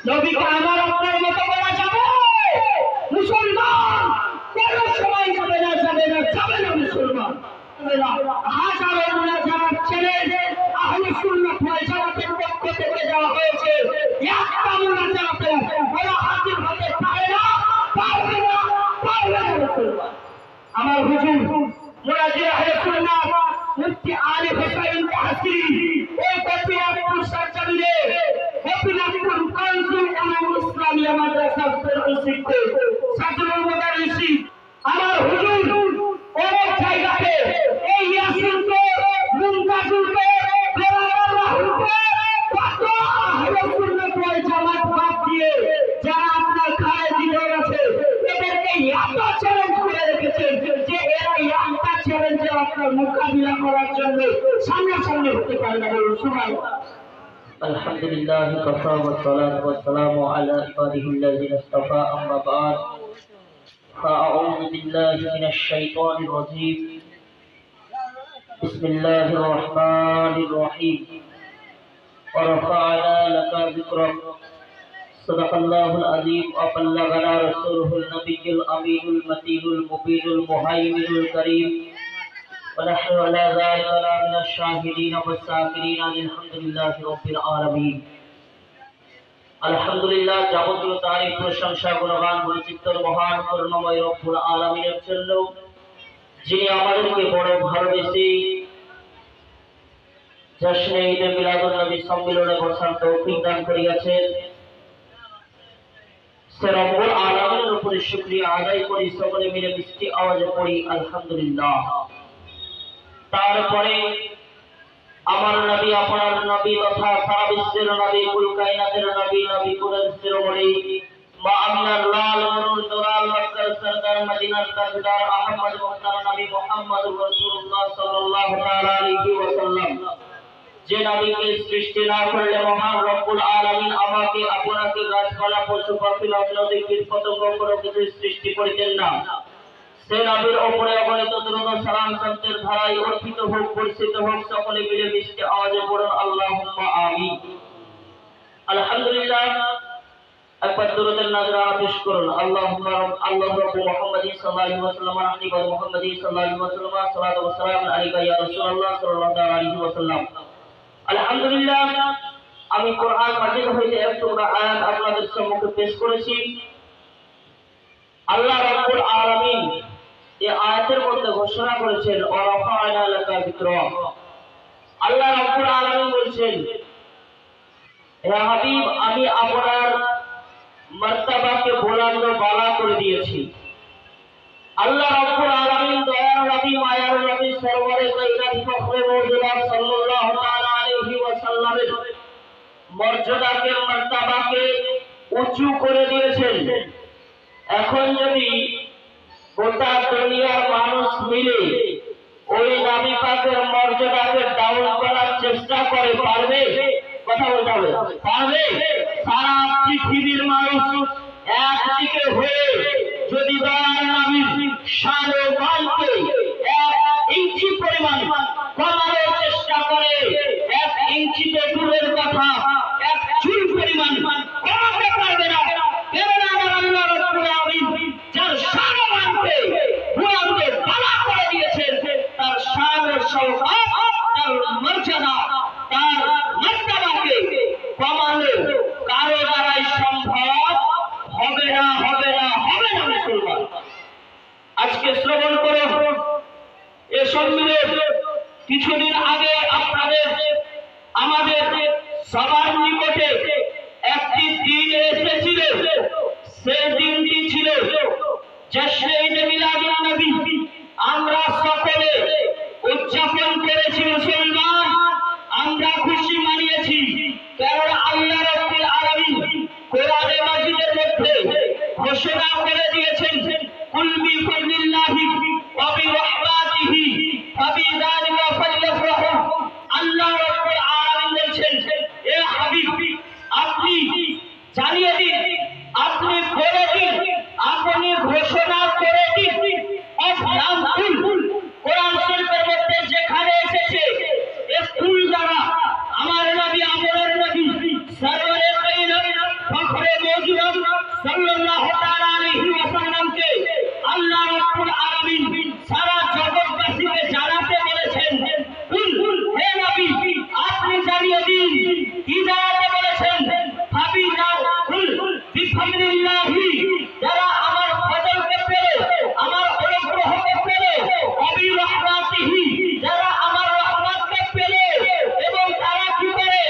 নবীকে আমার আপনার মতো বলা যাবে? মুসলমান কোন সময় যাবে না, যাবে না, যাবে না মুসলমান। হাজারো মুনাজাত ছেড়ে আহলে সুন্নাত ওয়াল জামাতের পক্ষ থেকে দেওয়া হয়েছে, একটা মুনাজাতে ওরা হাজির হতে পারে না, পারবে না, পারবে না মুসলমান। আমার হুজুর মুনাজির আহলে সুন্নাত মুফতি আলী হুসাইন তাহসিন এই গোপীনাথপুর সরজমিনে গোপীনাথপুর কাউন্সিল এবং ইসলামিয়া মাদ্রাসার প্রধান শিক্ষক সাদরুল মুদারিসি আমার হুজুর অনেক জায়গাতে এই ইয়াসিনকে মুনতাজুরকে বেরাল্লাহকে কত আহলে সুন্নাত ওয়াল জামাত বাদ দিয়ে যারা আপনার খারেজি হয়ে গেছে এদেরকে এত চ্যালেঞ্জ করে রেখেছেন যে এরা একটা চ্যালেঞ্জে আপনার মোকাবিলা করার জন্য সামনে সামনে হতে পারবে না। সুবহানাল্লাহ। আলহামদুলিল্লাহ কাফা ওয়া সালাতু ওয়া সালামু আলা ইবাদিহিল্লাযিনা ইসতাফা আম্মা বা'দ ফাআউযু বিল্লাহি মিনাশ শাইতানির রাজীম বিসমিল্লাহির রাহমানির রহিম ওয়া রাফা'না লাকা যিকরাক সাদাকাল্লাহুল আযীম ওয়া বাল্লাগানা রাসূলুহুন নাবিয়্যুল আমিনুল মাতিনুল মুবিনুল মুহাইমিনুল কারীম ونحن على ذلك من الشاهدين والشاكرين الحمد لله رب العالمين আলহামদুলিল্লাহ যাবতীয় তারিফ প্রশংসা গুণগান বৈচিত্র্য মহান করুণাময় রব্বুল আলামিনের জন্য যিনি আমাদেরকে বড় ভালোবেসে জশ্নে ঈদে মিলাদুন নবী সম্মেলনে বসার তৌফিক দান করিয়াছেন। সে রব্বুল আলামিনের উপরে শুকরিয়া আদায় করি, সকলে মিলে মিষ্টি আওয়াজে পড়ি আলহামদুলিল্লাহ। তারপরে আমার নবী আপনার নবী তথা সারা বিশ্বের নবী কুল কায়নাতের নবী নবী কুরেশ শিরোমণি মা আমিনার লাল মরুর দোলাল মক্কার সরদার মদিনার তাজদার আহমদ মুখতার নবী মুহাম্মদুর রাসূলুল্লাহ সাল্লাল্লাহু তাআলা আলাইহি ওয়াসাল্লাম, যে নবীকে সৃষ্টি না করলে মহান রব্বুল আলামিন আমাকে আপনাকে গাছপালা পশু পাখি নদী কীট পতঙ্গ কোনো কিছু সৃষ্টি করিতেন না। সে নবীর উপরে অগণিত দ্রুত সালাম শব্দের ধারায় অর্পিত হোক, বর্ষিত হোক, সকলে মিলে মিষ্টি আওয়াজে পড়ুন আল্লাহুম্মা আমিন। আলহামদুলিল্লাহ। একবার দুরূদের নাযরা পেশ করুন। আল্লাহুম্মা আল্লাহু রাব্বু মুহাম্মাদিন সাল্লাল্লাহু আলাইহি ওয়াসাল্লাম আহলি ওয়া মুহাম্মাদিন সাল্লাল্লাহু আলাইহি ওয়াসাল্লাম সালাতু ওয়া সালামু আলাইকা ইয়া রাসূলুল্লাহ সাল্লাল্লাহু আলাইহি ওয়াসাল্লাম। আলহামদুলিল্লাহ। আমি কোরআন মাজিদ হইতে এক টুকরা আয়াত আপনাদের সম্মুখে পেশ করেছি। আল্লাহ রাব্বুল আলামিন এই আয়াতের মধ্যে ঘোষণা করেছেন ওয়া রাফা'না লাকা যিকরাক। আল্লাহ রাব্বুল আলামিন বলেন, হে হাবিব, আমি আপনার মর্তবাকে বুলন্দ বালা করে দিয়েছি। আল্লাহ রাব্বুল আলামিন দয়ার নবী মায়ার নবী সরওয়ারে কায়নাত ফখরে মওজুদাত সাল্লাল্লাহু তাআলা আলাইহি ওয়াসাল্লামের মর্যাদাকে মর্তবাকে উঁচু করে দিয়েছেন। এখন যদি গোটা দুনিয়ার মানুষ মিলে ওই নবী পাকের মর্যাদাকে ডাউন করার চেষ্টা করে, পারবে? কথা বলতে হবে, পারবে? সারা পৃথিবীর মানুষ একদিকে হয়ে যদি দয়ার নবীর শান ও মানকে 1 ইঞ্চি পরিমাণ কমানোর চেষ্টা করে, 1 ইঞ্চিতে দূরের কথা 1 চুল পরিমাণ কমাতে পারবে না। কেননা আমার আল্লাহ রাব্বুল আলামিন যার শান ও মানকে বুলন্দ বালা করে দিয়েছেন, তার শান ও শওকত, তার মর্যাদা, তার মর্তবাকে কমানো কারো দ্বারাই সম্ভব হবে না, হবে না, হবে না মুসলমান। আজকে শ্রবণ করো এ সম্মিলন কিছুদিন আগে আপনাদের আমাদের সবার নিকটে একটি দিন এসেছিল। সেই দিনটি ছিল জশ্নে ঈদে মিলাদুন নবী। আমরা সকলে উদযাপন করেছি মুসলমান, আমরা খুশি মানিয়েছি। কারণ আল্লাহ রাব্বুল আলামিন কোরআনে মাজিদের মধ্যে ঘোষণা করে দিয়েছেন, কুল বিফাদলিল্লাহি ওয়া বিরহমাতিহি ফাবিযালিকা ফালইফরাহু। আল্লাহ রাব্বুল আলামিন বলেছেন, এ হাবিব, মওজুদ সাল্লাল্লাহু তাআলা আলাইহি ওয়াসাল্লামকে আল্লাহ রাব্বুল আলামিন সারা জগৎবাসীকে জানাতে বলেছেন, হে নবী আপনি জানিয়ে দিন। কি জানাতে বলেছেন? বিফাদলিল্লাহি, যারা আমার ফজলকে পেলে, আমার অনুগ্রহকে পেলে, অবিরহমাতিহি, যারা আমার রহমতকে পেলে, এবং তারা কি করে?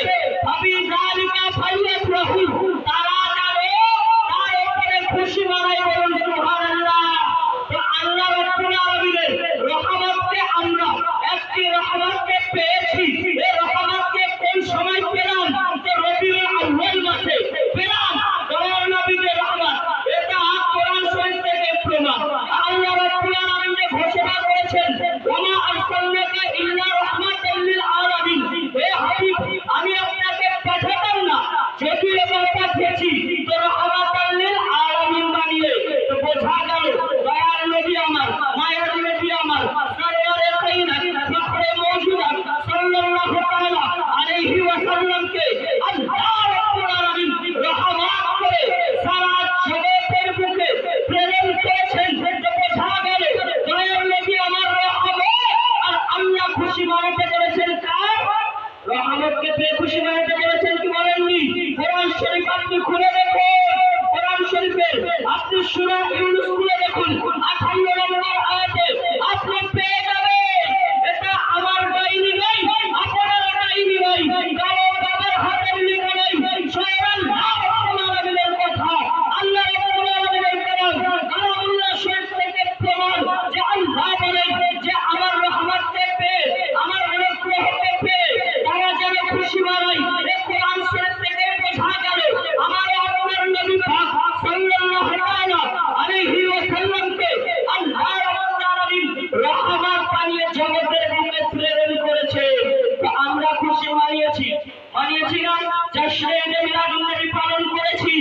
ফাবিযালিকা ফালিয়াফরাহু, তারা জানে তার উপরে খুশি মানায়। বলুন সুবহানাল্লাহ। তো আল্লাহ রাব্বুল আলামিনের রহমতকে আমরা একটি রহমতকে পেয়েছি। এই রহমতকে কোন সময় পেলাম? তো রবিউল আউয়াল মাসে পেলাম। দয়ার নবীর রহমত, এটা কোরআন শরীফ থেকে প্রমাণ। আল্লাহ রাব্বুল আলামিন যে ঘোষণা করেছেন, ওয়া মা আরসালনাকা ইল্লা রাহমাতাল লিল আলামিন, হে হাবিব আমি আপনাকে পাঠাতাম না যদি এবার পাঠিয়েছি তো রাহমাতাল লিল আলামিন বানিয়ে। তো বোঝা গেল দয়ার নবী আমার, মায়ের নবী আমার, সরওয়ারে কায়নাত ফখরে মওজুদ সাল্লাল্লাহু তাআলা আলাইহি ওয়াসাল্লামকে আল্লাহ রাব্বুল আলামিন রহমত করে সারা জগতের বুকে প্রেরণ করেছেন। তো বোঝা গেল দয়ার নবী আমার রহমত, আর আল্লাহ খুশি মানাতে করেছেন কার? রহমতকে পেয়ে খুশি মানাতে করেছেন। কি বলেননি? কোরআন শরীফ আপনি খুলে দেখুন, কোরআন শরীফের আপনি সূরা ইউনূস খুলে দেখুন, 58 নম্বর আয়াতে আপনি পেয়ে যাবেন। এটা আমার ডাইনি নয়, আপনার ডাইনি নয়, কারো বাবার হাতের লেখা নয়, স্বয়ং আল্লাহ রাব্বুল আলামিনের কথা, আল্লাহ রাব্বুল আলামিনের কালাম, কালামুল্লাহ শরীফ থেকে প্রমাণ যে আল্লাহ বলেন যে আমার রহমতকে পেয়ে, আমার অনুগ্রহকে পেয়ে তারা যেন খুশি মানায়। এই কোরআন শরীফ থেকে বোঝা গেল আমার আপনার নবী পাক সাল্লাল্লাহু তাআলা আলাইহি ওয়াসাল্লামকে আল্লাহ রাব্বুল আলামিন রহমত বানিয়ে জগতের বুকে প্রেরণ করেছে। তো আমরা খুশি মানিয়েছি না? জশ্নে মিলাদুন নবী পালন করেছি,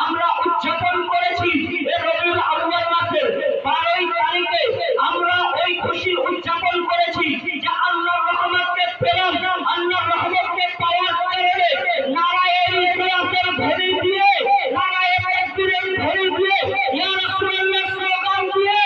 আমরা উদযাপন করেছি। এই রবিউল আউয়াল মাসের 12 তারিখে আমরা ওই খুশি উদযাপন করেছি যে আল্লাহর রহমতকে পেলাম। আল্লাহর রহমতকে পাওয়ার কারণে নারায়ে রিসালাতের ধ্বনি দিয়ে, নারায়ে তাকবীরের ধ্বনি দিয়ে, ইয়া রাসূলুল্লাহ স্লোগান দিয়ে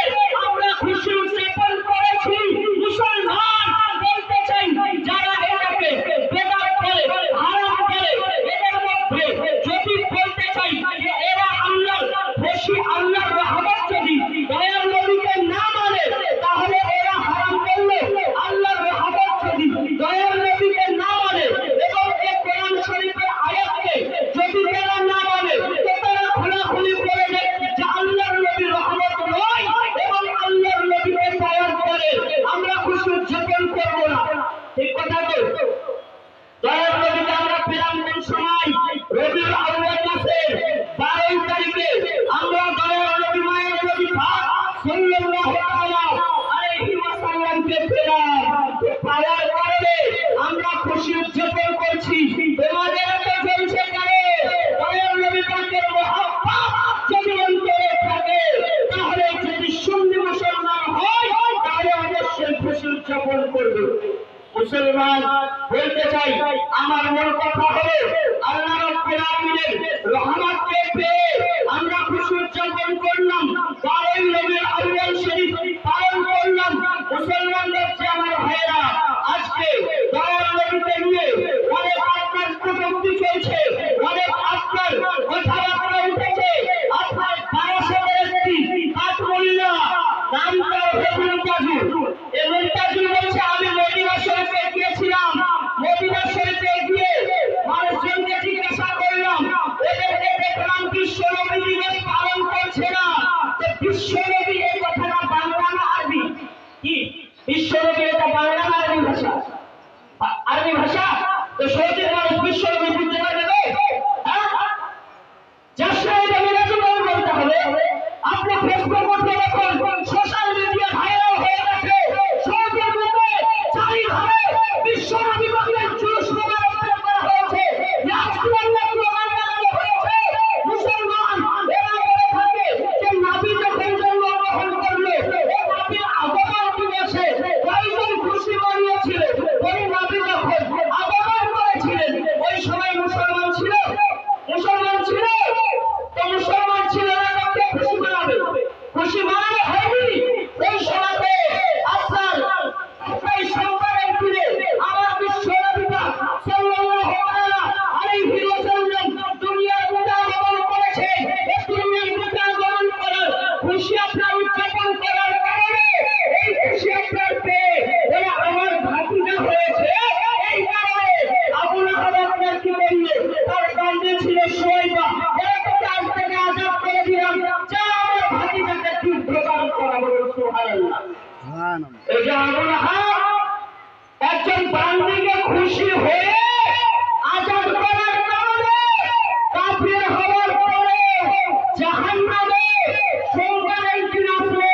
আমরা খুশি উদযাপন করেছি। মুসলমান বলতে চাই, যারা এটাকে বেদাত বলে, হারাম বলে, এদের মধ্যে যদি বলতে চাই যে এরা আল্লাহর খুশি, আল্লাহর রহমত যদি দয়ার নবীকে না মানে তাহলে এরা হারাম করলো। আল্লাহর রহমত যদি দয়ার নবীকে না মানে এবং এই কোরআন শরীফের আয়াতকে যদি তারা না মানে তো তারা খোলাখুলি বলে দেয় যে আল্লাহর নবীর রহমত নয় এবং আল্লাহর নবীকে তৈরি করে আমরা খুশি উদযাপন করবো না। ঠিক কথা তো? দয়ার নবীকে আমরা পেলাম কোন সময়? রবিউল আউয়াল মাসের 12 তারিখে আমরা দয়ার নবী, মায়ের নবী পাক সাল্লাল্লাহু তাআলা আলাইহি ওয়াসাল্লামকে পেলাম। পাওয়ার কারণে আমরা খুশি উদযাপন করছি। তোমাদের তো চলছে কারে? দয়ার নবী পাকের মহব্বত যদি অন্তরে থাকে, তাহলে যদি সুন্নি মুসলমান হয় তাহলে অবশ্যই খুশি উদযাপন করবে। মুসলমান বলতে চাই, আমার মূল কথা হলো আল্লাহ রাব্বুল আলামিনের রহমতকে পেয়ে আমরা খুশি উদযাপন করলাম। 12 রবিউল আউয়াল শরীফ পালন করলাম। মুসলমানদের যে আমার ভাইয়েরা আজকে দয়ার নবীকে নিয়ে অনেক আপনার কটূক্তি চলছে, অনেক আপনার কথাবার্তা উঠেছে। আপনার বারাসতের একটি কাঠমোল্লা, নামটা হলো মুনতাজুল। এই মুনতাজুল বলছে আমি মদিনা শরীফে গিয়েছিলাম, মদিনা শরীফে গিয়ে মানুষজনকে জিজ্ঞাসা করলাম, এদেরকে দেখলাম বিশ্ব নবী দিবস পালন করছে না, এই যে আবু লাহাব একজন বান্দিকে খুশি হয়ে আজাদ করার কারণে কাফির হওয়ার পরে জাহান্নামে সংগ্রামের দিন আসলে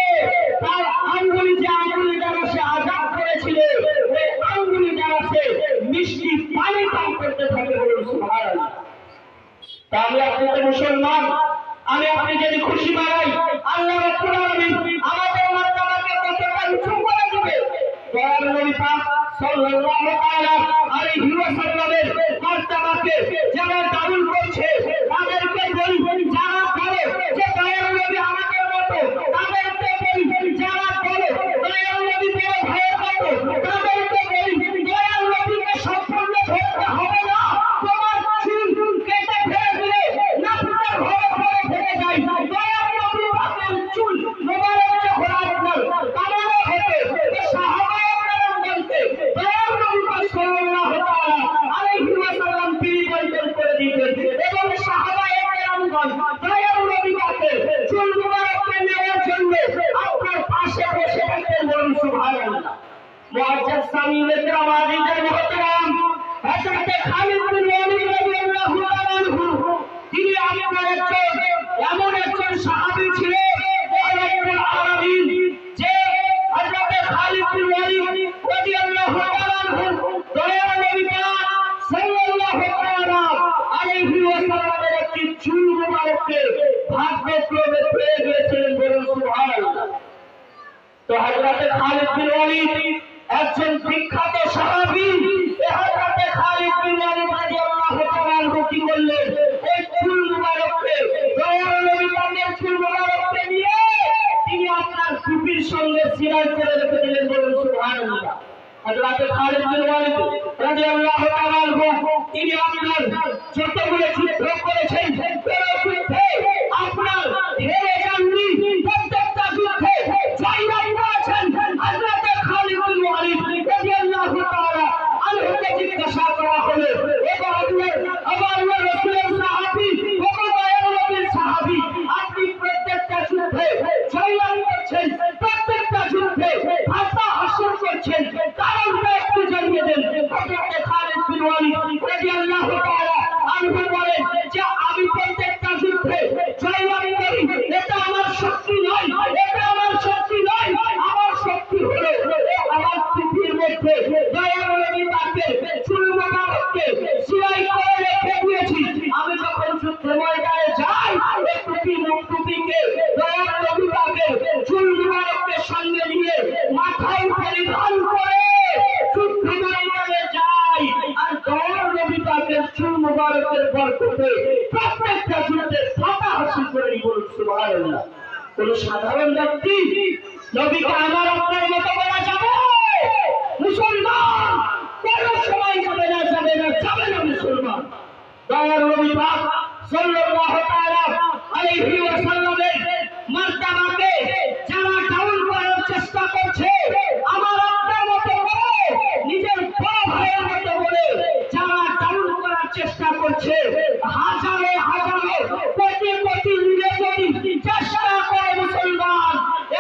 তার আঙ্গুলি যে আঙ্গুলি দ্বারা সে আজাদ করেছিল ওই আঙ্গুলি দ্বারা সে মিষ্টি পানি পান করতে থাকে। বলুন সুবহানাল্লাহ। তাহলে আপনি তো মুসলমান, আমি আপনি যদি খুশি বাড়াই আল্লাহ রাব্বুল আলামিন আমাদের মার্তাবাকে কতটা উঁচু করে দিবে। দয়াল নবী পাক সাল্লাল্লাহু তাআলা আলাইহি ওয়াসাল্লামের মার্তাবাকে যারা ডাউন করছে তাদেরকে বলি, যারা বলে যে দয়াল নবী আমাদের মতো তাদেরকে বলি, যারা বলে দয়াল নবী বড় ভাইয়ের মতো তাদেরকে বলি, দয়াল নবীকে সম্পূর্ণ ধরতে হবে না। তোমার চুল কেটে ফেলে দিলে নাফটার ঘরে ঘরে থেকে যায়। দয়াল নবী পাকের চুল মোবারক যখন আপনার কামানো হতে সাহাবায়ে কেরাম বলতে দয়াল নবী পাক সাল্লাল্লাহু তাআলা আলাইহি ওয়াসাল্লাম তিনি বলতেন করে দিতেন এবং সাহাবায়ে কেরামগণ দয়াল নবী পাকের চুল মোবারককে নেওয়ার জন্য আপনার পাশে বসে থাকতেন। বলুন সুবহানাল্লাহ। মুআজ্জাজ সামিউল ইকরাম আজিজের মুহতারাম হযরত খালিদ বিন ওয়ালিদ রাদিয়াল্লাহু তাআলা আনহু তিনি আপনার এমন একজন সাহাবী ছিলেন রব্বুল আলামিন যে হযরত খালিদ বিন ওয়ালিদ রাদিয়াল্লাহু তাআলা আনহু দয়াল নবী পাক সাল্লাল্লাহু তাআলা আলাইহি ওয়াসাল্লামের একটি চুল মোবারককে ভাগ্যক্রমে পেয়ে গিয়েছিলেন। বলুন সুবহানাল্লাহ। তো হযরত খালিদ বিন ওয়ালিদ একজন বিখ্যাত সাহাবী। হযরত খালিদ বিন ওয়ালিদ রাদিয়াল্লাহু তাআলা আনহু কি করলেন, এই চুল মুবারককে দয়াল নবী পাকের চুল মুবারককে নিয়ে তিনি আপনার টুপির সঙ্গে সিলাই করে রেখে দিলেন। বলুন সুবহানাল্লাহ। হযরত খালিদ বিন ওয়ালিদ রাদিয়াল্লাহু তাআলা আনহু তিনি আপনার যতগুলো যুদ্ধ করেছেন কোনো যুদ্ধে আপনার হেরে যাননি, প্রত্যেকটা যুদ্ধে জয়লাভ করেছেন। হযরত খালিদ বিন ওয়ালিদ রাদিয়াল্লাহু তাআলা আনহুকে জিজ্ঞাসা করা হলো, এবার আল্লাহর রাসূলের সাহাবী, দয়াল নবীর সাহাবী, আপনি প্রত্যেকটা যুদ্ধে জয়লাভ করছেন, প্রত্যেকটা যুদ্ধে ফাতহ হাসিল করছেন, কারণটা একটু জানিয়ে দেন। হযরত খালিদ বিন ওয়ালিদ রাদিয়াল্লাহু তাআলা আনহু বলেন যে আমি প্রত্যেকটা যুদ্ধে জয়লাভ করি, এটা আমার শক্তি নয়, এটা আমার শক্তি নয়, আমার শক্তি হলো আমার পৃথিবীর মধ্যে দয়াল নবী পাকের চুল মোবারককে সিলাই করে রেখে দিয়েছি। আমি যখন যুদ্ধের ময়দানে যাই এই টুপিকে দয়াল নবী পাকের চুল মোবারককে সঙ্গে নিয়ে মাথায় পরিধান করে যুদ্ধ ময়দানে যাই, আর দয়াল নবী পাকের চুল মোবারকের বরকতে প্রত্যেকটা যুদ্ধে ফাতহ হাসিল করে। বলুন সুবহানাল্লাহ। কোন সাধারণ ব্যক্তি নবীকে আমার আপনার মতো বলা যাবে? মুসলমান কোন সময় যাবে না, যাবে না, যাবে না মুসলমান। দয়াল নবী পাক সাল্লাল্লাহু তাআলা আলাইহি ওয়াসাল্লামের মার্তাবাকে যারা ডাউন করার চেষ্টা করছে, আমার আপনার মতো বলে নিজের বড় ভাইয়ের মতো বলে যারা ডাউন করার চেষ্টা করছে, হাজারে হাজারে কোটি কোটি মিলে যদি চেষ্টা করে মুসলমান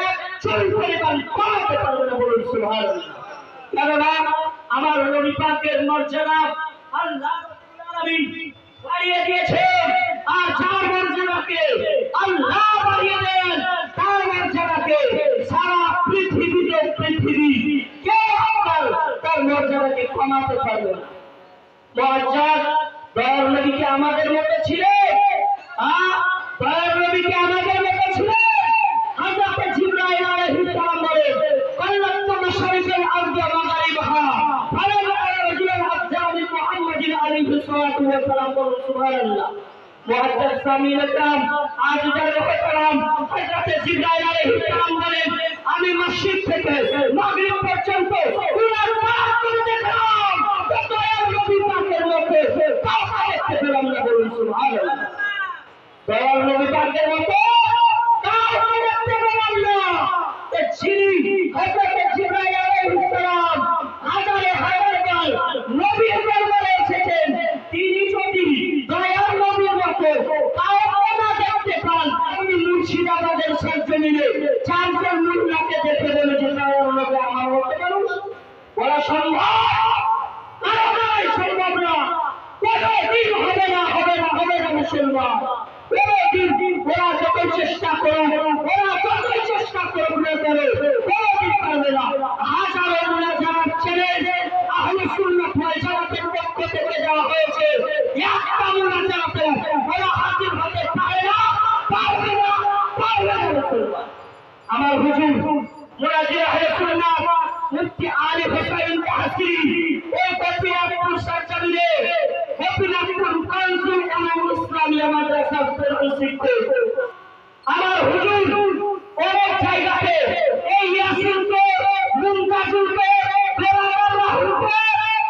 এক চুল পরিমাণ কমাতে পারবে না। বলুন সুবহানাল্লাহ। কেননা আমার নবী পাকের মর্যাদা আল্লাহ রাব্বুল আলামিন বাড়িয়ে দিয়েছেন, আর যার মর্যাদাকে আল্লাহ বাড়িয়ে দেন তার মর্যাদাকে সারা পৃথিবী কেউ আপনার তার মর্যাদাকে কমাতে পারবে না। মুআজ্জাজ দয়াল নবীকে আমাদের মতো ছিলেন, দয়াল নবীকে আমাদের মতো ছিলেন। হযরত জিবরাইল আলাইহিস সালাম বলেন, আল্লাহু মাশারিকাল আরদি ওয়া মাগারিবাহা ফালাম আরা রাজুলান আফজা মিন মুহাম্মাদিন আলাইহিস সালাতু ওয়া সালাম। বলুন সুবহানাল্লাহ। মুআজ্জাজ সামিউল ইকরাম আজিজের মুহতারাম হযরত জিবরাইল আলাইহিস সালাম বলেন, আমি মসজিদ থেকে মাগরিব পর্যন্ত উনার পাক করে দেখলাম, দয়াল নবী পাকের মধ্যে কাউকে দেখতে পেলাম না। বলুন সুবহানাল্লাহ। দয়াল নবী পাকের মতো কাউকে দেখতে পেলাম না। যিনি হযরত জিবরাইল আলাইহিস সালাম হাজারে হাজার বার নবীর দরবারে এসেছেন, তিনি যদি দয়াল নবীর মতো কাউকে না দেখতে পান, উনি মুর্শিদাবাদের সরজমিনে চারজন মুল্লাকে দেখে বলে যে দয়াল সম্ভব? কারণে সম্ভব না, কোনোদিন হবে না, হবে না, হবে না মুসলমান। কোনোদিন ওরা যত চেষ্টা করো, ওরা যতই চেষ্টা করুক না কেন, কোনোদিন পারবে না। হাজারো মুনাজাত ছেড়ে আহলে সুন্নাত ওয়াল জামাতের পক্ষ থেকে দেওয়া হয়েছে, একটা মুনাজাতে ওরা হাজির হতে পারে না, পারবে না, পারবে না মুসলমান। আমার হুজুর মুনাজির আহলে সুন্নাত মুফতি আলী হোসেন তাহসিরি এই কপিয়াপুর সরকারিতে কপিয়াপুর কাউন্সিল এবং ইসলামিয়া মাদ্রাসা প্রতিষ্ঠিত। আমার হুজুর অনেক জায়গাতে এই ইয়াসিনকে মুনতাজুরকে রাহুলকে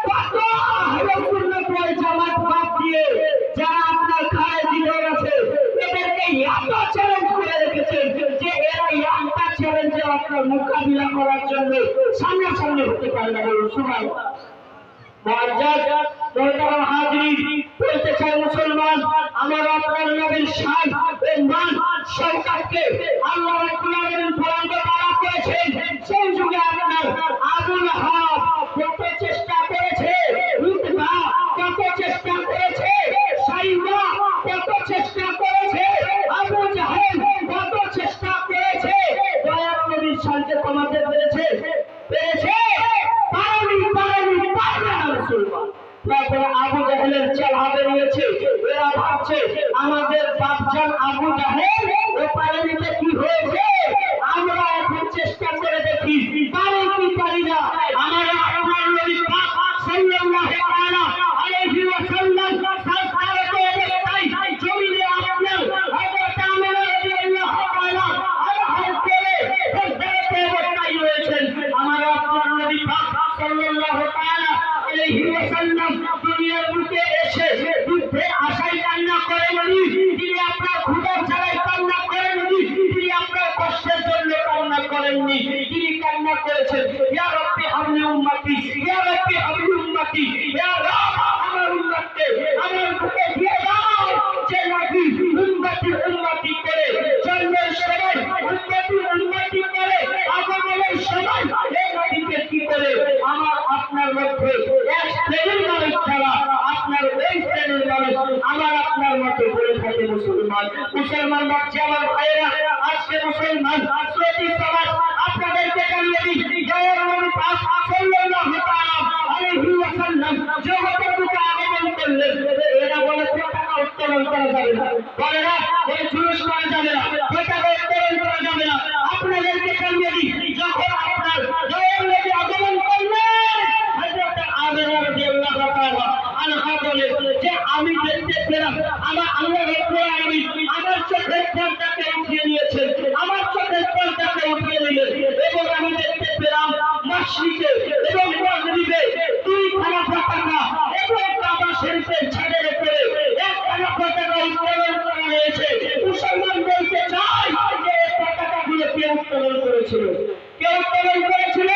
কত আহলে সুন্নাত ওয়াল জামাত বাদ দিয়ে যারা আপনার খারেজি হয়ে গেছে এদেরকে এত চ্যালেঞ্জ করে রেখেছেন যে এরা একটা চ্যালেঞ্জে আপনার মোকাবিলা করার জন্য সামনাসামনি হতে পারে না। সুবহানাল্লাহ। মুআজ্জাজ মোহতারাম হাজিরিন, বলতে চাই মুসলমান, আমার আপনার নবীর শান ও মান শওকতকে আল্লাহ রাব্বুল আলামিন বুলন্দ করা করেছেন। সেই যুগে আপনার আবু লাহাব কত চেষ্টা করেছে, উতবা কত চেষ্টা করেছে, সাইবা কত চেষ্টা করেছে, আবু জাহেল কত চেষ্টা করেছে, দয়ার নবীর শানকে কমাতে পেরেছে? পেরেছে? পারেনি, পারেনি, পারবে না মুসলমান। তারপরে আবু জাহেলের চেলা বেরিয়েছে, এরা ভাবছে আমাদের বাপজান আবু জাহেল ও পারেনি, কি হয়েছে? আমরা এখন চেষ্টা করে দেখি পারি কি পারি না। আমরা আপনার নবী পাক সাল্লাল্লাহু তাআলা আলাইহি ওয়াসাল্লাম সরকারকে অবস্থায় জমিনে আপনার হযরত আমিনা রাদিয়াল্লাহু তাআলা আনহার কোলে সরকারকে অবস্থায় রয়েছেন। আমরা আপনার নবী পাক সাল্লাল্লাহু তাআলা আলাইহি ওয়াসাল্লাম দুনিয়ার বুকে এসে যুদ্ধে আশায় কান্না করেননি, তিনি আপনার ক্ষুধার ছাড়াই কান্না করেননি, তিনি আপনার কষ্টের জন্য কান্না করেননি, তিনি কান্না করেছেন ইয়া রাব্বি হাবলি উম্মতি, ইয়া রাব্বি হাবলি উম্মতি, ইয়া রাব আমার উম্মতকে আমার বুকে দিয়ে দাও। যে নবী উম্মতি উম্মতি করে জন্মের সময় উম্মতি উম্মতি করে আগমনের সময় এই নবীকে কি করে আমার আপনার মধ্যে এক শ্রেণীর মানুষ ছাড়া আপনার ওই শ্রেণীর মানুষ আমার আপনার মতো করে থাকে। মুসলমান, মুসলমান বাচ্চা আমার ভাইয়েরা, আজকে মুসলমান প্রতি সমাজ আপনাদেরকে জানিয়ে দিই দয়ার নবী পাক সাল্লাল্লাহু তাআলা আলাইহি ওয়াসাল্লাম জগতের বুকে আগমন করলেন। এরা বলে পতাকা উত্তোলন করা যাবে না, বলে না ওই জুলুস করা যাবে না, পতাকা উত্তোলন করা যাবে না। আপনাদেরকে জানিয়ে দিই যখন আপনার দয়ার নবী আগমন করলেন হযরত আমিনা রাদিয়াল্লাহু তাআলা আনহা বলে যে আমি দেখতে পেলাম আমার আল্লাহ রাব্বুল আলামিন আমার চোখের পর্দাকে উঠিয়ে নিয়েছেন, আমার চোখের পর্দাকে উঠিয়ে নিলেন এবং আমি দেখতে পেলাম মাশরিকে এবং মাগরিবে দুইখানা পতাকা এবং কাবা শরীফের ছাদের উপরে একখানা পতাকা উত্তোলন করা হয়েছে। মুসলমান বলতে চাই যে এই পতাকাগুলো কে উত্তোলন করেছিল? কে উত্তোলন করেছিল?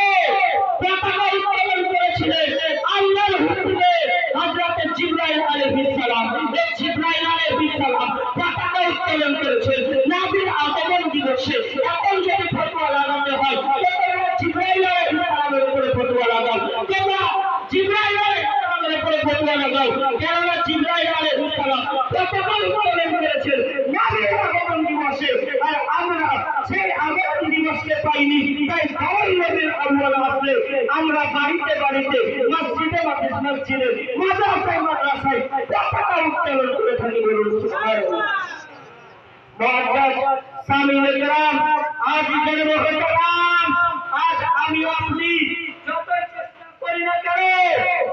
পতাকা উত্তোলন করেছিলেন আল্লাহর হুকুমে হযরত জিবরাইল আলাইহিস সালাম। এই জিবরাইল আলাইহিস সালাম পতাকা উত্তোলন করেছেন নবীর আগমন দিবসে। এখন যদি ফতোয়া লাগাতে হয় তোমরা জিবরাইল আলাইহিস সালামের উপরে ফতোয়া লাগাও, তোমরা জিবরাইল আলাইহিস সালামের উপরে ফতোয়া লাগাও, কেননা জিবরাইল আলাইহিস সালাম পতাকা উত্তোলন করেছেন নবীর আগমন দিবসে, আর আমরা সেই আগমন দিবসকে পাইনি। তাই নবীর আউয়াল আসলে আমরা বাড়িতে বাড়িতে মসজিদে মসজিদে মাদ্রাসায় মাদ্রাসায় পতাকা উত্তোলন করে থাকি। বলুন সুবহানাল্লাহ। মুআজ্জাজ সামিনে কেরাম, আজ জন্ম হতাম, আজ আমি আপনি যত চেষ্টা করি না কেন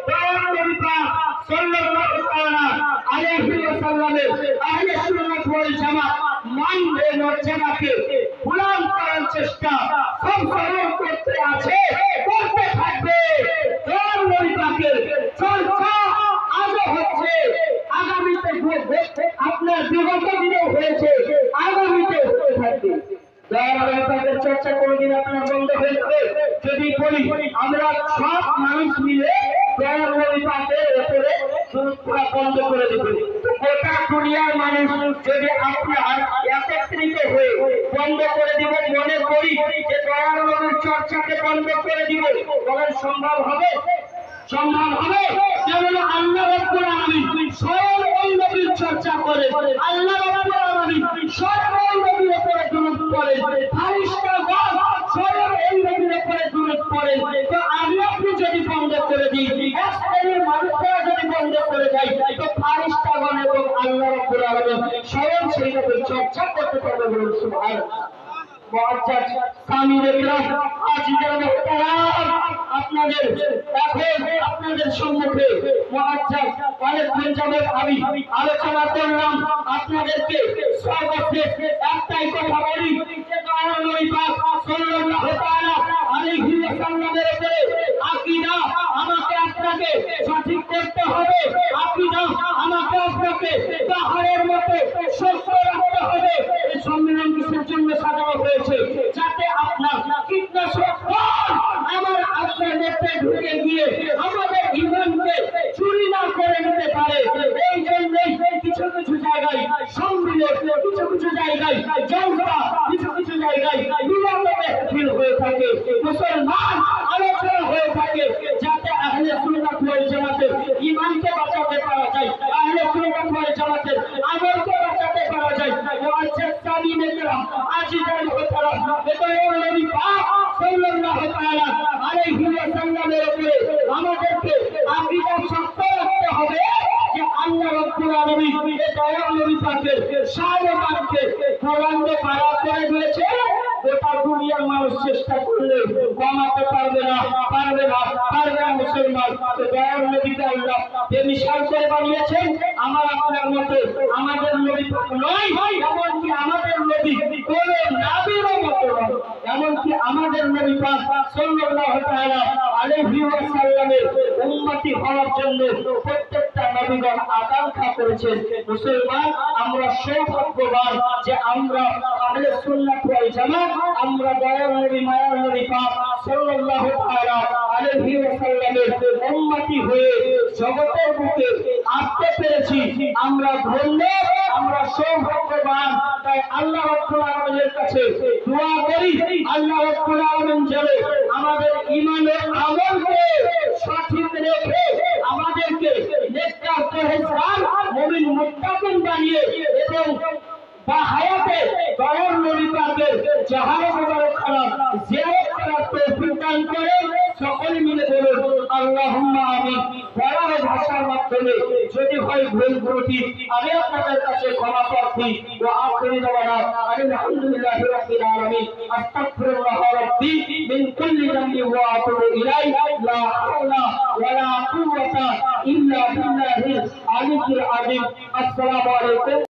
দয়ার নবী পাক সাল্লাল্লাহু তাআলা আলাইহি ওয়াসাল্লামের আহলে সুন্নাত ওয়াল জামাত মানবে মর্যাদাকে গোলাম করার চেষ্টা সব সময় করতে আছে, করতে থাকবে। দয়ার নবী পাকের চর্চা আজও হচ্ছে, আগামীতে আপনার বিগত দিনেও হয়েছে, আগামীতে হতে থাকবে। দয়ার নবী পাকের চর্চা কোনদিন আপনার বন্ধ হয়ে যাবে? যদি বলি আমরা সব মানুষ মিলে দয়ার নবী পাকের উপরে পুরা বন্ধ করে দেবে, গোটা দুনিয়ার মানুষ যদি আপনার একত্রিত হয়ে বন্ধ করে দিবেন মনে করি যে দয়ার নবীর চর্চাকে বন্ধ করে দিব, বলেন সম্ভব হবে? সম্ভব হবে? যেমন আল্লাহ রাব্বুল আলামিন স্বয়ং ওই নবীর চর্চা করে, আল্লাহ রাব্বুল আলামিন স্বয়ং ওই নবীর উপরে দুরূদ পড়ে, ফেরেশতাগণ স্বয়ং এই নবীর উপরে দুরূদ পড়ে। তো আমি আপনি যদি বন্ধ করে দিই, এক শ্রেণীর মানুষরা যদি বন্ধ করে দেয়, তো ফেরেশতাগণ এবং আল্লাহ রাব্বুল আলামিন স্বয়ং সেই নবীর চর্চা করতে পারবে। বলুন সুবহানাল্লাহ। মুআজ্জাজ সামিরে কিরাম আজিজের মুহতারাম, আপনাদের এখন আপনাদের সম্মুখে মুআজ্জাজ অনেকক্ষণ যাবত আমি আলোচনা করলাম। আপনাদেরকে সর্বশেষ একটাই কথা বলি যে দয়ার নবী পাক সাল্লাল্লাহু তাআলা আলাইহি ওয়াসাল্লামের উপরে আকীদা আমাকে আপনাকে সঠিক করতে হবে। আকীদা আমাকে আপনাকে পাহাড়ের মতো শক্ত রাখতে হবে। এই সম্মেলন কিসের জন্য সাজানো হয়েছে? যাতে আপনার কীটনাশক আমার আপনার মধ্যে ঢুকে গিয়ে আমাদের ঈমানকে চুরি না করে নিতে পারে। এই জন্যই কিছু কিছু জায়গায় সম্মিলন, কিছু কিছু জায়গায় জলসা, কিছু কিছু জায়গায় মিলাদে মাহফিল হয়ে থাকে, মুসলমান আলোচনা হয়ে থাকে, যাতে আহলে সুন্নাত ওয়াল জামাতের ঈমানকে বাঁচাতে পারা যায়, আহলে সুন্নাত ওয়াল জামাতের আমলকে বাঁচাতে পারা যায়। মুআজ্জাজ সামিনে কিরাম আজিজের মুহতারাম, দয়ার নবী পাক সাল্লাল্লাহু তাআলা আলাইহি ওয়াসাল্লামের উপরে আমাদেরকে আকীদা শক্ত রাখতে হবে যে আল্লাহ রাব্বুল আলামিন এই দয়ার নবী পাকের শান-ও-মানকে কোরআনে পারা করে দিয়েছে। গোটা দুনিয়ার মানুষ চেষ্টা করলে কমাতে পারবে না, পারবে না, পারবে না মুসলমান। তো দয়ার নবীকে আল্লাহ বেমিসাল করে বানিয়েছেন। আমার আপনার মতো আমাদের নবী পাক নয়, এমনকি আমাদের নবী কোন নবীরও মতো নয়। এমনকি আমাদের নবী পাক সাল্লাল্লাহু তাআলা আলাইহি ওয়াসাল্লামের উম্মতি হওয়ার জন্য প্রত্যেকটা নবীগণ আকাঙ্ক্ষা করেছেন। মুসলমান আমরা সৌভাগ্যবান যে আমরা আহলে সুন্নাত ওয়াল জামাত, আমরা দয়ার নবী মায়ার নবী পাক সাল্লাল্লাহু তাআলা আলাইহি ওয়াসাল্লামের উম্মতি হয়ে জগতের বুকে আসতে পেরেছি। আমরা ধন্য, আমরা সৌভাগ্যবান। তাই আল্লাহ রাব্বুল আলামিনের কাছে দোয়া করি, আল্লাহ রাব্বুল আলামিন যেন আমাদের ঈমান ও আমলকে সঠিক রেখে আমাদেরকে নেককার পরহেজগার মুমিন মুত্তাকিন বানিয়ে এবং বাহায়াতে দয়ার নবী পাকের জাহান মুবারক খানা জিয়ারত করার তৌফিক দান করে। সকলে মিলে বলুন আল্লাহুম্মা আমিন। বলার ভাষার মাধ্যমে যদি হয় ভুল ত্রুটি আমি আপনাদের কাছে ক্ষমা প্রার্থী। ওয়া আখিরু দাওয়ানা আলহামদুলিল্লাহি রাব্বিল আলামিন। আস্তাগফিরুল্লাহ রাব্বি মিন কুল্লি যামবি ওয়া আতুবু ইলাইহি লা হাওলা ওয়া লা কুওয়াতা ইল্লা বিল্লাহিল আলিয়্যিল আযীম। আসসালামু আলাইকুম।